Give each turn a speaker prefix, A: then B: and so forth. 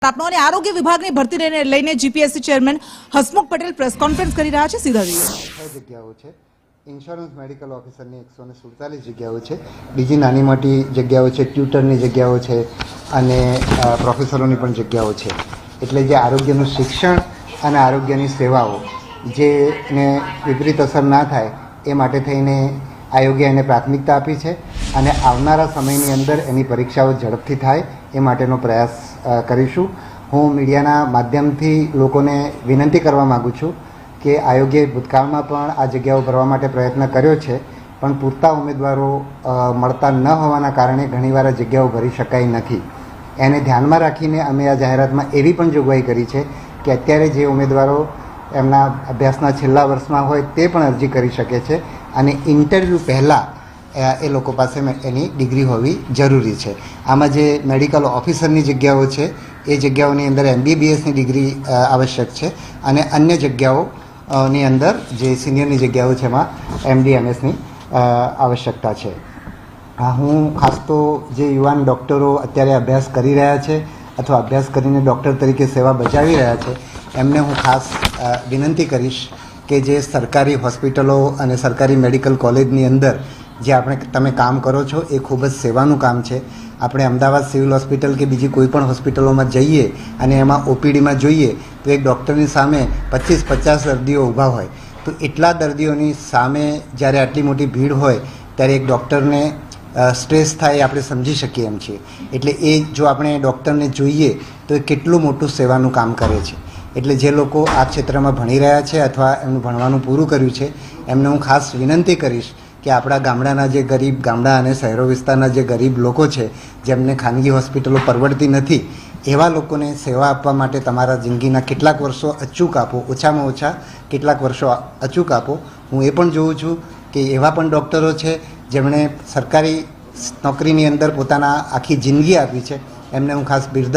A: આપનો અને આરોગ્ય વિભાગની ભરતીને લઈને GPSC chairman Hasmukh Patel press conference કરી રહ્યા છે. સીધા જોઈએ.
B: 6 જગ્યાઓ છે. ઇન્સ્યોરન્સ મેડિકલ ઓફિસરની 147 જગ્યાઓ છે. બીજી નાની મોટી જગ્યાઓ છે, ટ્યુટરની જગ્યાઓ છે અને પ્રોફેસરોની પણ જગ્યાઓ છે. એટલે જે આરોગ્યનું શિક્ષણ અને આરોગ્યની સેવાઓ જેને વિપરીત અસર ના થાય એ માટે થઈને આયોગે એને પ્રાથમિકતા આપી છે અને આવનારા સમયની અંદર એની પરીક્ષાઓ ઝડપથી થાય એ માટેનો પ્રયાસ કરીશું. હું મીડિયાના માધ્યમથી લોકોને વિનંતી કરવા માગું છું કે આયોગે ભૂતકાળમાં પણ આ જગ્યાઓ ભરવા માટે પ્રયત્ન કર્યો છે, પણ પૂરતા ઉમેદવારો મળતા ન હોવાના કારણે ઘણીવાર આ જગ્યાઓ ભરી શકાય નથી. એને ધ્યાનમાં રાખીને અમે આ જાહેરાતમાં એવી પણ જોગવાઈ કરી છે કે અત્યારે જે ઉમેદવારો એમના અભ્યાસના છેલ્લા વર્ષમાં હોય તે પણ અરજી કરી શકે છે અને ઇન્ટરવ્યૂ પહેલાં એ લોકો પાસે એની ડિગ્રી હોવી જરૂરી છે. આમાં જે મેડિકલ ઓફિસરની જગ્યાઓ છે એ જગ્યાઓની અંદર MBBSની ડિગ્રી આવશ્યક છે અને અન્ય જગ્યાઓની અંદર જે સિનિયરની જગ્યાઓ છે એમાં MD MSની આવશ્યકતા છે. હું ખાસ તો જે યુવાન ડૉક્ટરો અત્યારે અભ્યાસ કરી રહ્યા છે અથવા અભ્યાસ કરીને ડૉક્ટર તરીકે સેવા બજાવી રહ્યા છે એમને હું ખાસ વિનંતી કરીશ કે જે સરકારી હોસ્પિટલો અને સરકારી મેડિકલ કોલેજની અંદર જે તમે કામ કરો છો એ ખૂબ જ સેવાનું કામ છે. આપણે અમદાવાદ સિવિલ હોસ્પિટલ કે બીજી કોઈ પણ હોસ્પિટલોમાં જઈએ અને એમાં OPDમાં જોઈએ તો એક ડૉક્ટરની સામે 25-50 દર્દીઓ ઊભા હોય, તો એટલા દર્દીઓની સામે જ્યારે આટલી મોટી ભીડ હોય ત્યારે એક ડૉક્ટરને સ્ટ્રેસ થાય એ આપણે સમજી શકીએ એમ છીએ. એટલે એ જો આપણે ડૉક્ટરને જોઈએ તો એ કેટલું મોટું સેવાનું કામ કરે છે. એટલે જે લોકો આ ક્ષેત્રમાં ભણી રહ્યા છે અથવા એમનું ભણવાનું પૂરું કર્યું છે એમને હું ખાસ વિનંતી કરીશ કે આપણા ગામડાના જે ગરીબ ગામડા અને શહેરો વિસ્તારના જે ગરીબ લોકો છે જેમને ખાનગી હોસ્પિટલો પરવડતી નથી એવા લોકોને સેવા આપવા માટે તમારા જિંદગીના કેટલાક વર્ષો અચૂક આપો, ઓછામાં ઓછા કેટલાક વર્ષો અચૂક આપો. હું એ પણ જોઉં છું કે એવા પણ ડૉક્ટરો છે જેમણે સરકારી નોકરીની અંદર પોતાના આખી જિંદગી આપી છે, એમને હું ખાસ બિરદાવું